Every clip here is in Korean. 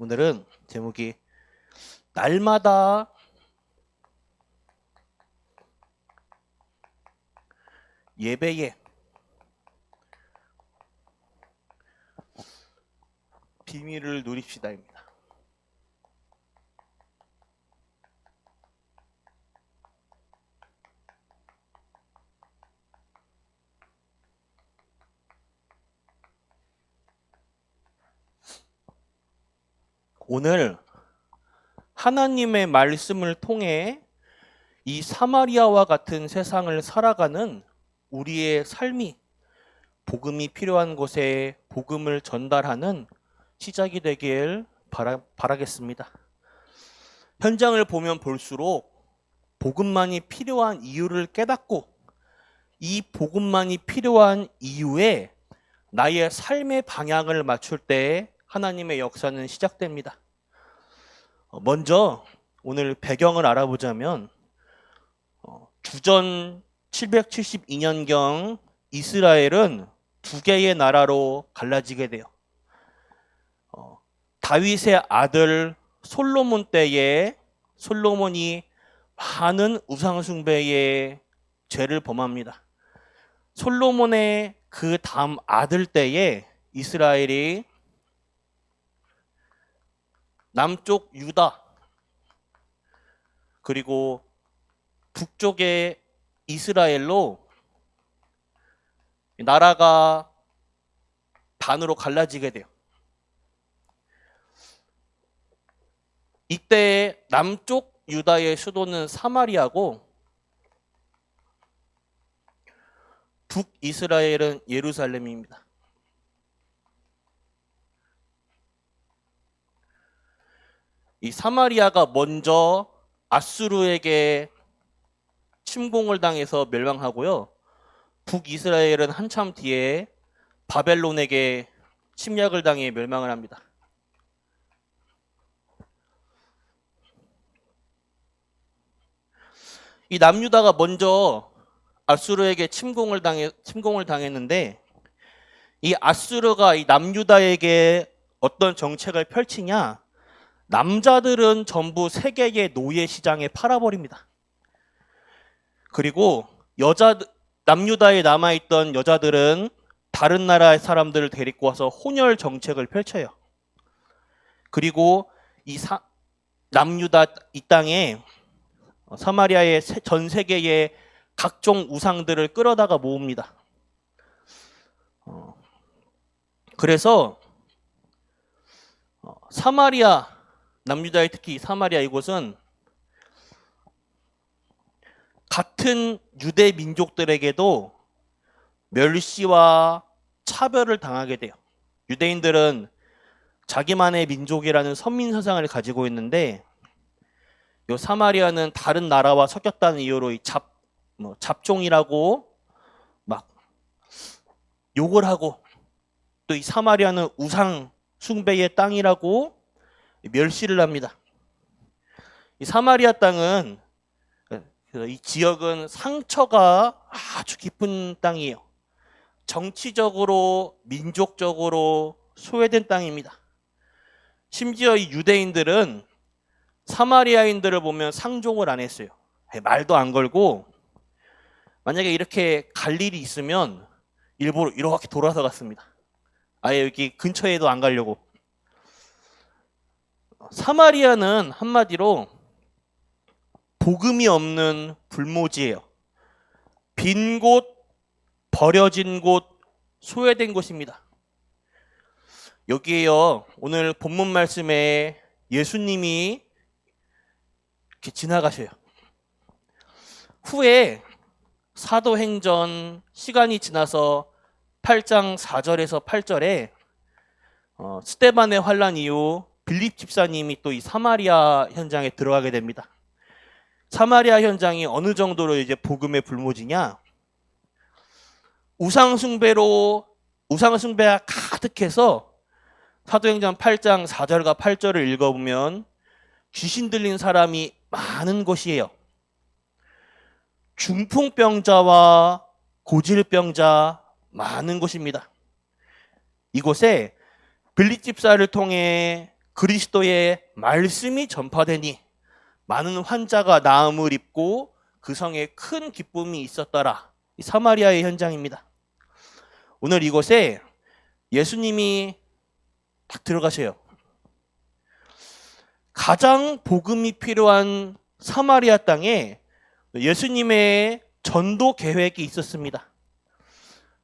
오늘은 제목이 날마다 예배의 비밀을 누립시다입니다. 오늘 하나님의 말씀을 통해 이 사마리아와 같은 세상을 살아가는 우리의 삶이 복음이 필요한 곳에 복음을 전달하는 시작이 되길 바라겠습니다. 현장을 보면 볼수록 복음만이 필요한 이유를 깨닫고 이 복음만이 필요한 이유에 나의 삶의 방향을 맞출 때 하나님의 역사는 시작됩니다. 먼저 오늘 배경을 알아보자면 주전 772년경 이스라엘은 두 개의 나라로 갈라지게 돼요. 다윗의 아들 솔로몬 때에 솔로몬이 많은 우상숭배의 죄를 범합니다. 솔로몬의 그 다음 아들 때에 이스라엘이 남쪽 유다 그리고 북쪽의 이스라엘로 나라가 반으로 갈라지게 돼요. 이때 남쪽 유다의 수도는 사마리아고 북이스라엘은 예루살렘입니다. 이 사마리아가 먼저 아수르에게 침공을 당해서 멸망하고요. 북이스라엘은 한참 뒤에 바벨론에게 침략을 당해 멸망을 합니다. 이 남유다가 먼저 아수르에게 침공을 당했는데 이 아수르가 이 남유다에게 어떤 정책을 펼치냐? 남자들은 전부 세계의 노예 시장에 팔아버립니다. 그리고 남유다에 남아있던 여자들은 다른 나라의 사람들을 데리고 와서 혼혈 정책을 펼쳐요. 그리고 남유다 이 땅에 사마리아의 전 세계의 각종 우상들을 끌어다가 모읍니다. 그래서 남유다의 특히 사마리아 이곳은 같은 유대 민족들에게도 멸시와 차별을 당하게 돼요. 유대인들은 자기만의 민족이라는 선민 사상을 가지고 있는데 이 사마리아는 다른 나라와 섞였다는 이유로 잡종이라고 막 욕을 하고 또 이 사마리아는 우상 숭배의 땅이라고 멸시를 합니다. 이 사마리아 땅은 이 지역은 상처가 아주 깊은 땅이에요. 정치적으로 민족적으로 소외된 땅입니다. 심지어 이 유대인들은 사마리아인들을 보면 상종을 안 했어요. 말도 안 걸고 만약에 이렇게 갈 일이 있으면 일부러 이렇게 돌아서 갔습니다. 아예 여기 근처에도 안 가려고. 사마리아는 한마디로 복음이 없는 불모지예요. 빈 곳, 버려진 곳, 소외된 곳입니다. 여기에요. 오늘 본문 말씀에 예수님이 이렇게 지나가셔요. 후에 사도행전 시간이 지나서 8장 4절에서 8절에 스데반의 환란 이후 빌립 집사님이 또 이 사마리아 현장에 들어가게 됩니다. 사마리아 현장이 어느 정도로 이제 복음의 불모지냐? 우상숭배가 가득해서 사도행전 8장 4절과 8절을 읽어보면 귀신 들린 사람이 많은 곳이에요. 중풍병자와 고질병자 많은 곳입니다. 이곳에 빌립 집사를 통해 그리스도의 말씀이 전파되니 많은 환자가 나음을 입고 그 성에 큰 기쁨이 있었더라. 이 사마리아의 현장입니다. 오늘 이곳에 예수님이 딱 들어가세요. 가장 복음이 필요한 사마리아 땅에 예수님의 전도 계획이 있었습니다.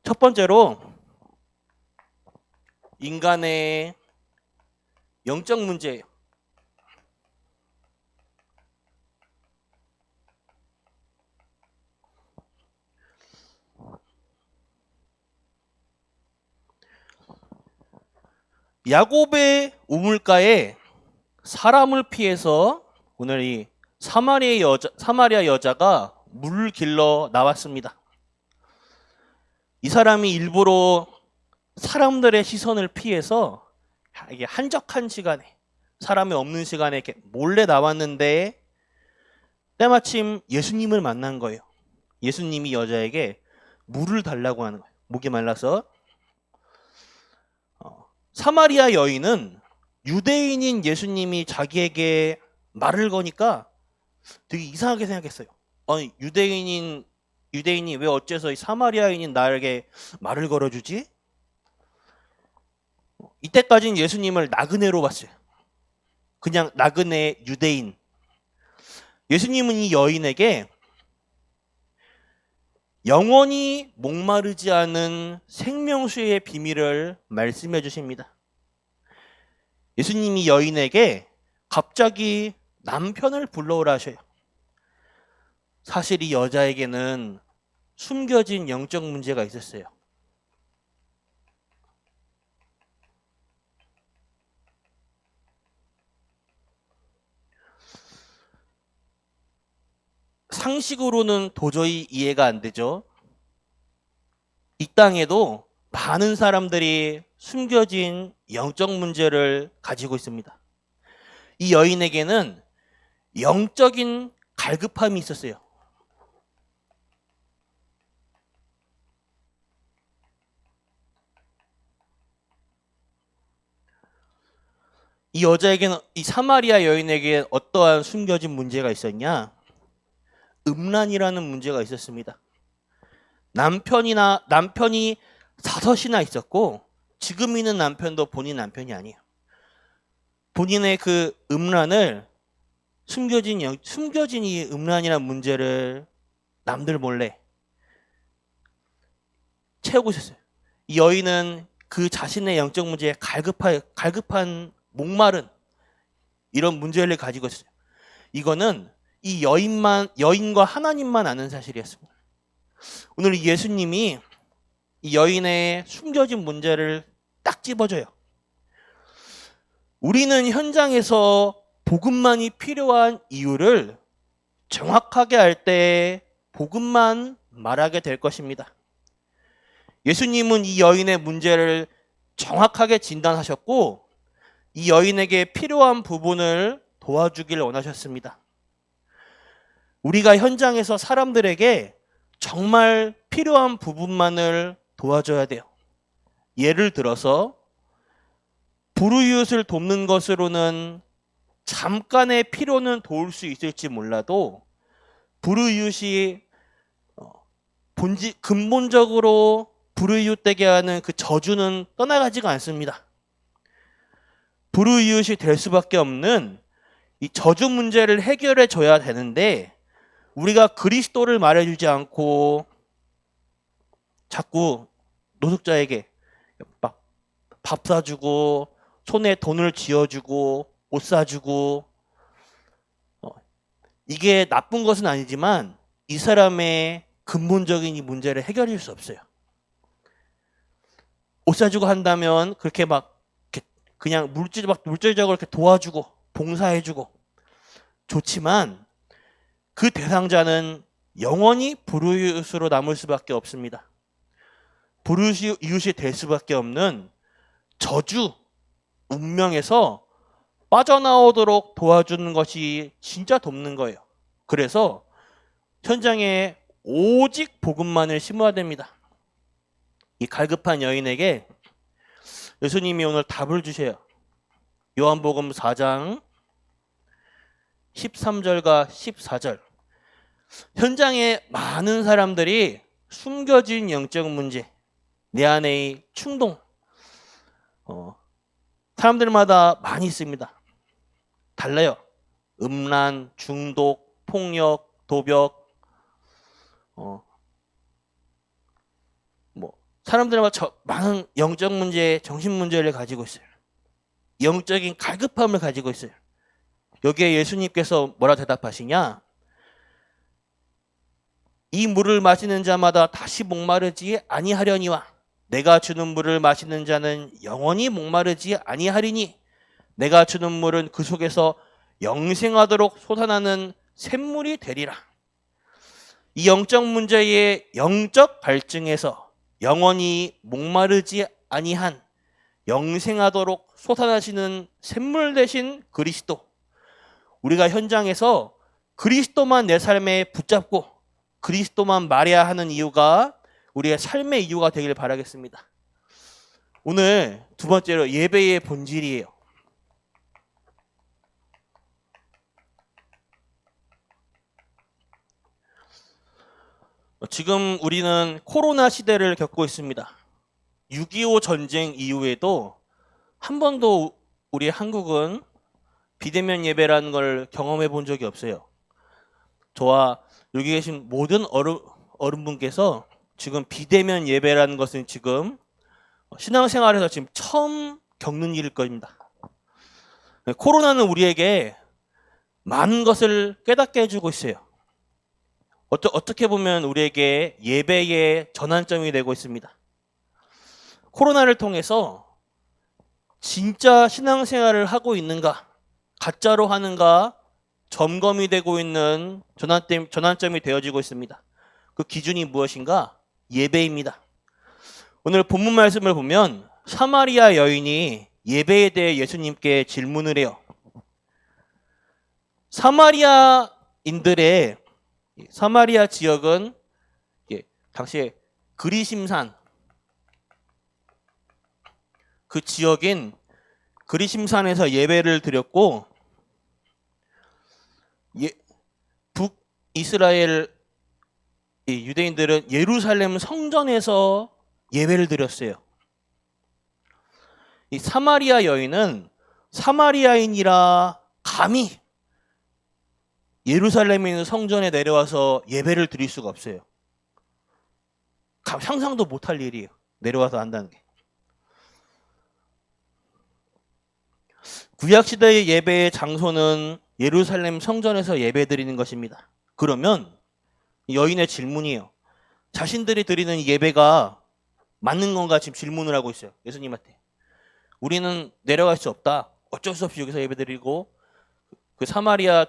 첫 번째로 인간의 영적 문제예요. 야곱의 우물가에 사람을 피해서 오늘 이 사마리아 여자가 물을 길러 나왔습니다. 이 사람이 일부러 사람들의 시선을 피해서 이게 한적한 시간에, 사람이 없는 시간에 이렇게 몰래 나왔는데 때마침 예수님을 만난 거예요. 예수님이 여자에게 물을 달라고 하는 거예요. 목이 말라서. 사마리아 여인은 유대인인 예수님이 자기에게 말을 거니까 되게 이상하게 생각했어요. 아니, 유대인이 왜 어째서 이 사마리아인인 나에게 말을 걸어주지? 이때까지는 예수님을 나그네로 봤어요. 그냥 나그네 유대인. 예수님은 이 여인에게 영원히 목마르지 않은 생명수의 비밀을 말씀해 주십니다. 예수님이 여인에게 갑자기 남편을 불러오라 하셔요. 사실 이 여자에게는 숨겨진 영적 문제가 있었어요. 상식으로는 도저히 이해가 안 되죠. 이 땅에도 많은 사람들이 숨겨진 영적 문제를 가지고 있습니다. 이 여인에게는 영적인 갈급함이 있었어요. 이 여자에게는, 이 사마리아 여인에게 어떠한 숨겨진 문제가 있었냐? 음란이라는 문제가 있었습니다. 남편이 5이나 있었고 지금 있는 남편도 본인 남편이 아니에요. 본인의 그 음란을 숨겨진 이 음란이라는 문제를 남들 몰래 채우고 있었어요. 이 여인은 그 자신의 영적 문제에 갈급한 목마른 이런 문제를 가지고 있어요. 이거는 이 여인과 하나님만 아는 사실이었습니다. 오늘 예수님이 이 여인의 숨겨진 문제를 딱 집어줘요. 우리는 현장에서 복음만이 필요한 이유를 정확하게 알 때 복음만 말하게 될 것입니다. 예수님은 이 여인의 문제를 정확하게 진단하셨고 이 여인에게 필요한 부분을 도와주길 원하셨습니다. 우리가 현장에서 사람들에게 정말 필요한 부분만을 도와줘야 돼요. 예를 들어서 불우이웃을 돕는 것으로는 잠깐의 필요는 도울 수 있을지 몰라도 불우이웃이 근본적으로 불우이웃되게 하는 그 저주는 떠나가지가 않습니다. 불우이웃이 될 수밖에 없는 이 저주 문제를 해결해 줘야 되는데 우리가 그리스도를 말해주지 않고 자꾸 노숙자에게 막 밥 사주고 손에 돈을 쥐어주고 옷 사주고 이게 나쁜 것은 아니지만 이 사람의 근본적인 이 문제를 해결해 줄 수 없어요. 옷 사주고 한다면 그렇게 막 그냥 물질적으로 이렇게 도와주고 봉사해주고 좋지만 그 대상자는 영원히 불우이웃으로 남을 수밖에 없습니다. 불우이웃이 될 수밖에 없는 저주, 운명에서 빠져나오도록 도와주는 것이 진짜 돕는 거예요. 그래서 현장에 오직 복음만을 심어야 됩니다. 이 갈급한 여인에게 예수님이 오늘 답을 주셔요. 요한복음 4장 13절과 14절. 현장에 많은 사람들이 숨겨진 영적 문제, 내 안의 충동, 사람들마다 많이 있습니다. 달라요. 음란, 중독, 폭력, 도벽, 사람들마다 많은 영적 문제, 정신 문제를 가지고 있어요. 영적인 갈급함을 가지고 있어요. 여기에 예수님께서 뭐라 대답하시냐? 이 물을 마시는 자마다 다시 목마르지 아니하려니와 내가 주는 물을 마시는 자는 영원히 목마르지 아니하리니 내가 주는 물은 그 속에서 영생하도록 솟아나는 샘물이 되리라. 이 영적 문제의 영적 갈증에서 영원히 목마르지 아니한 영생하도록 솟아나시는 샘물 대신 그리스도. 우리가 현장에서 그리스도만 내 삶에 붙잡고 그리스도만 말해야 하는 이유가 우리의 삶의 이유가 되길 바라겠습니다. 오늘 두 번째로 예배의 본질이에요. 지금 우리는 코로나 시대를 겪고 있습니다. 6.25 전쟁 이후에도 한 번도 우리 한국은 비대면 예배라는 걸 경험해 본 적이 없어요. 저와 여기 계신 모든 어른분께서 지금 비대면 예배라는 것은 지금 신앙생활에서 지금 처음 겪는 일일 겁니다. 코로나는 우리에게 많은 것을 깨닫게 해주고 있어요. 어떻게 보면 우리에게 예배의 전환점이 되고 있습니다. 코로나를 통해서 진짜 신앙생활을 하고 있는가, 가짜로 하는가 점검이 되고 있는 전환점이 되어지고 있습니다. 그 기준이 무엇인가? 예배입니다. 오늘 본문 말씀을 보면 사마리아 여인이 예배에 대해 예수님께 질문을 해요. 사마리아 지역은 당시에 그리심산, 그 지역인 그리심산에서 예배를 드렸고 북이스라엘 유대인들은 예루살렘 성전에서 예배를 드렸어요. 이 사마리아 여인은 사마리아인이라 감히 예루살렘에 있는 성전에 내려와서 예배를 드릴 수가 없어요. 상상도 못할 일이에요. 내려와서 한다는 게. 구약시대의 예배의 장소는 예루살렘 성전에서 예배 드리는 것입니다. 그러면 여인의 질문이에요. 자신들이 드리는 예배가 맞는 건가 지금 질문을 하고 있어요. 예수님한테. 우리는 내려갈 수 없다. 어쩔 수 없이 여기서 예배 드리고 그 사마리아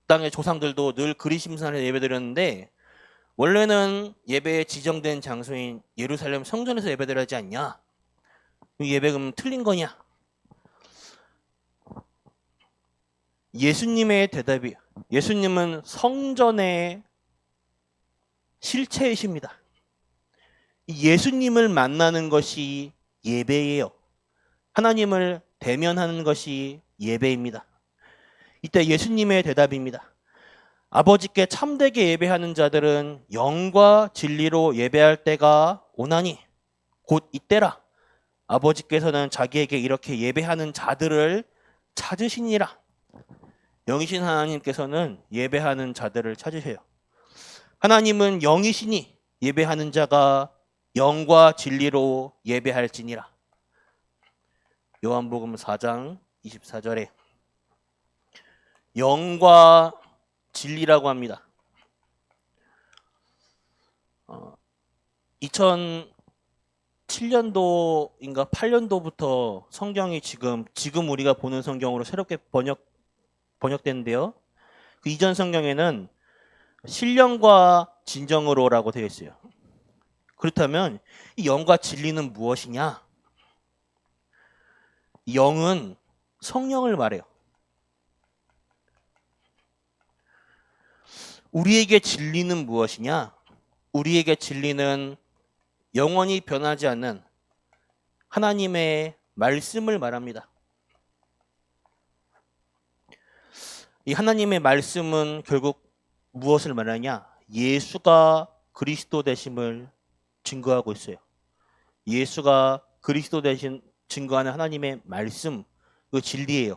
땅의 조상들도 늘 그리심산에서 예배 드렸는데 원래는 예배에 지정된 장소인 예루살렘 성전에서 예배 드려야 하지 않냐? 이 예배 그럼 틀린 거냐? 예수님의 대답이, 예수님은 성전의 실체이십니다. 예수님을 만나는 것이 예배예요. 하나님을 대면하는 것이 예배입니다. 이때 예수님의 대답입니다. 아버지께 참되게 예배하는 자들은 영과 진리로 예배할 때가 오나니 곧 이때라. 아버지께서는 자기에게 이렇게 예배하는 자들을 찾으시니라. 영이신 하나님께서는 예배하는 자들을 찾으세요. 하나님은 영이시니 예배하는 자가 영과 진리로 예배할지니라. 요한복음 4장 24절에 영과 진리라고 합니다. 2007년도인가 8년도부터 성경이 지금 우리가 보는 성경으로 새롭게 번역됐는데요. 그 이전 성경에는 신령과 진정으로라고 되어 있어요. 그렇다면 이 영과 진리는 무엇이냐? 영은 성령을 말해요. 우리에게 진리는 무엇이냐? 우리에게 진리는 영원히 변하지 않는 하나님의 말씀을 말합니다. 이 하나님의 말씀은 결국 무엇을 말하냐? 예수가 그리스도 되심을 증거하고 있어요. 예수가 그리스도 되신 증거하는 하나님의 말씀, 그 진리예요.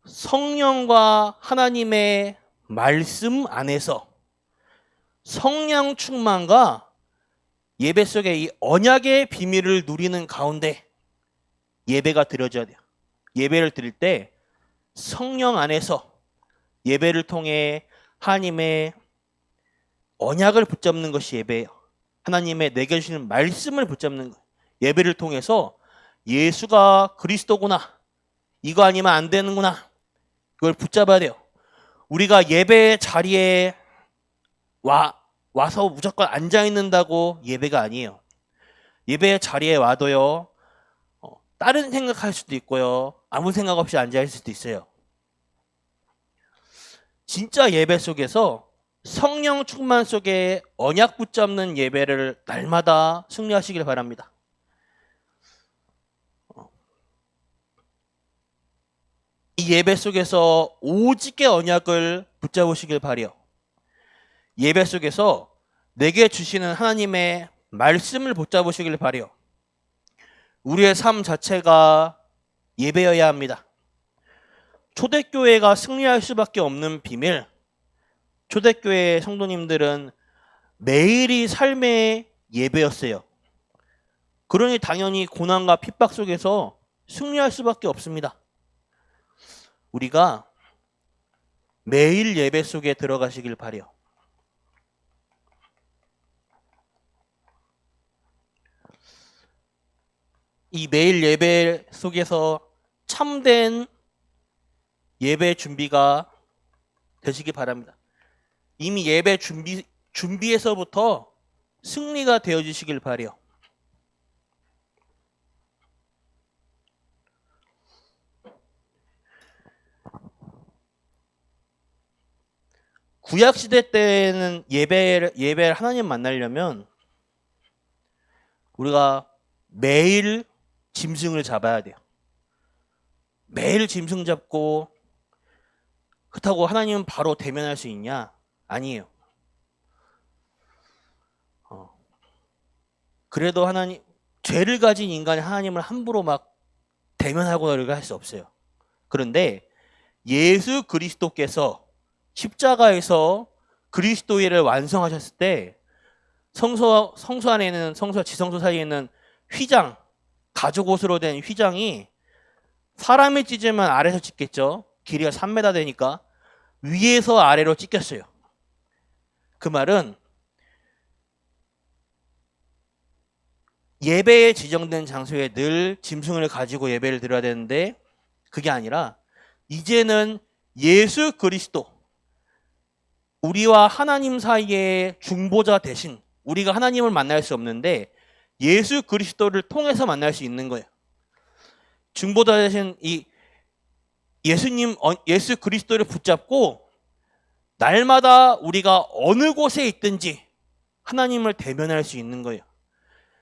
성령과 하나님의 말씀 안에서 성령 충만과 예배 속에 이 언약의 비밀을 누리는 가운데 예배가 드려져야 돼요. 예배를 드릴 때 성령 안에서 예배를 통해 하나님의 언약을 붙잡는 것이 예배예요. 하나님의 내게 주시는 말씀을 붙잡는 거예요. 예배를 통해서 예수가 그리스도구나, 이거 아니면 안 되는구나, 이걸 붙잡아야 돼요. 우리가 예배 자리에 와서 무조건 앉아 있는다고 예배가 아니에요. 예배 자리에 와도요, 다른 생각할 수도 있고요, 아무 생각 없이 앉아 있을 수도 있어요. 진짜 예배 속에서 성령 충만 속에 언약 붙잡는 예배를 날마다 승리하시길 바랍니다. 이 예배 속에서 오직의 언약을 붙잡으시길 바라요. 예배 속에서 내게 주시는 하나님의 말씀을 붙잡으시길 바라요. 우리의 삶 자체가 예배여야 합니다. 초대교회가 승리할 수밖에 없는 비밀, 초대교회 성도님들은 매일이 삶의 예배였어요. 그러니 당연히 고난과 핍박 속에서 승리할 수밖에 없습니다. 우리가 매일 예배 속에 들어가시길 바라요. 이 매일 예배 속에서 참된 예배 준비가 되시기 바랍니다. 이미 예배 준비에서부터 승리가 되어지시길 바라요. 구약시대 때는 예배를 하나님 만나려면 우리가 매일 짐승을 잡아야 돼요. 매일 짐승 잡고 그렇다고 하나님은 바로 대면할 수 있냐? 아니에요. 그래도 하나님, 죄를 가진 인간이 하나님을 함부로 막 대면하고 이렇게 할 수 없어요. 그런데 예수 그리스도께서 십자가에서 그리스도의를 완성하셨을 때 성소 안에는, 성소와 지성소 사이에 있는 휘장, 가죽 옷으로 된 휘장이 사람이 찢으면 아래에서 찢겠죠. 길이가 3m 되니까 위에서 아래로 찢겼어요. 그 말은 예배에 지정된 장소에 늘 짐승을 가지고 예배를 드려야 되는데 그게 아니라 이제는 예수 그리스도, 우리와 하나님 사이의 중보자 대신, 우리가 하나님을 만날 수 없는데 예수 그리스도를 통해서 만날 수 있는 거예요. 중보자 대신 이 예수 그리스도를 붙잡고 날마다 우리가 어느 곳에 있든지 하나님을 대면할 수 있는 거예요.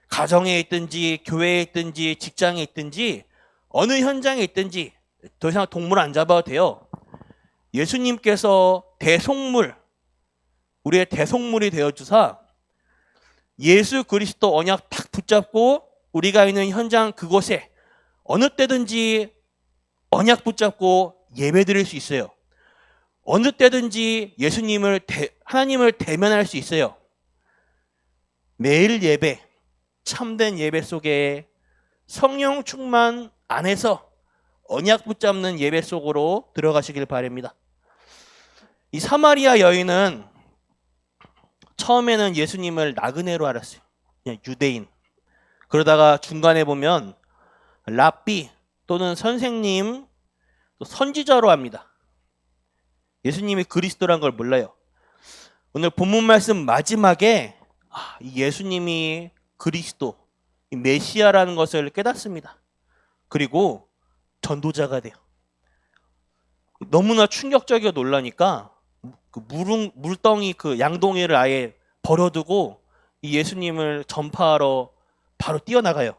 가정에 있든지 교회에 있든지 직장에 있든지 어느 현장에 있든지 더 이상 동물 안 잡아도 돼요. 예수님께서 대속물, 우리의 대속물이 되어주사 예수 그리스도 언약 딱 붙잡고 우리가 있는 현장 그곳에 어느 때든지 언약 붙잡고 예배드릴 수 있어요. 어느 때든지 하나님을 대면할 수 있어요. 매일 예배, 참된 예배 속에 성령 충만 안에서 언약 붙잡는 예배 속으로 들어가시길 바랍니다. 이 사마리아 여인은 처음에는 예수님을 나그네로 알았어요. 그냥 유대인. 그러다가 중간에 보면 랍비 또는 선생님, 또 선지자로 합니다. 예수님이 그리스도란 걸 몰라요. 오늘 본문 말씀 마지막에 이 예수님이 그리스도, 이 메시아라는 것을 깨닫습니다. 그리고 전도자가 돼요. 너무나 충격적이고 놀라니까 그 물덩이 그 양동이를 아예 버려두고 이 예수님을 전파하러 바로 뛰어나가요.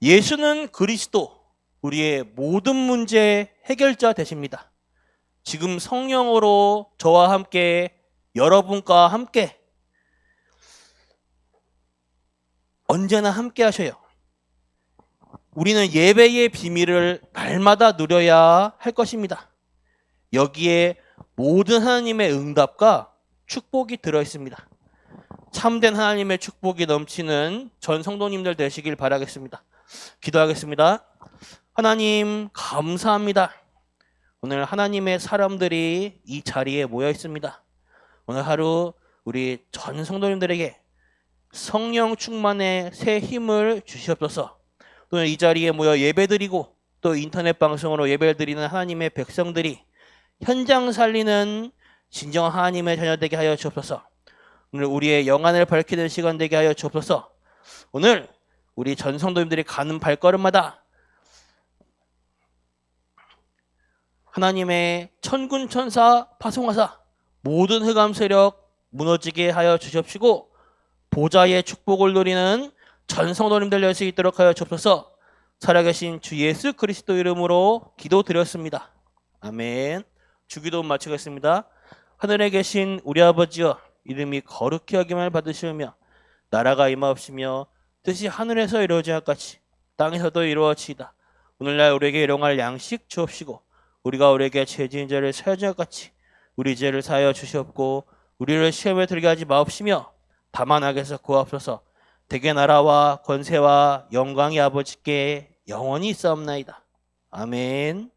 예수는 그리스도, 우리의 모든 문제 해결자 되십니다. 지금 성령으로 저와 함께 여러분과 함께 언제나 함께 하셔요. 우리는 예배의 비밀을 날마다 누려야 할 것입니다. 여기에 모든 하나님의 응답과 축복이 들어있습니다. 참된 하나님의 축복이 넘치는 전 성도님들 되시길 바라겠습니다. 기도하겠습니다. 하나님 감사합니다. 오늘 하나님의 사람들이 이 자리에 모여 있습니다. 오늘 하루 우리 전 성도님들에게 성령 충만의 새 힘을 주시옵소서. 또는 이 자리에 모여 예배드리고 또 인터넷 방송으로 예배드리는 하나님의 백성들이 현장 살리는 진정한 하나님의 자녀 되게 하여 주옵소서. 오늘 우리의 영안을 밝히는 시간 되게 하여 주옵소서. 오늘 우리 전 성도님들이 가는 발걸음마다 하나님의 천군 천사 파송하사 모든 흑암 세력 무너지게 하여 주시옵시고 보좌의 축복을 누리는 전 성도님들 될 수 있도록 하여 주옵소서. 살아계신 주 예수 그리스도 이름으로 기도드렸습니다. 아멘. 주기도 마치겠습니다. 하늘에 계신 우리 아버지여, 이름이 거룩히 여김을 받으시오며 나라가 임하옵시며 뜻이 하늘에서 이루어지는 것 같이 땅에서도 이루어지이다. 오늘날 우리에게 일용할 양식 주옵시고 우리가 우리에게 죄 지은 자를 사하여 것 같이 우리 죄를 사하여 주시옵고 우리를 시험에 들게 하지 마옵시며 다만 악에서 구하옵소서. 대개 나라와 권세와 영광이 아버지께 영원히 있사옵나이다. 아멘.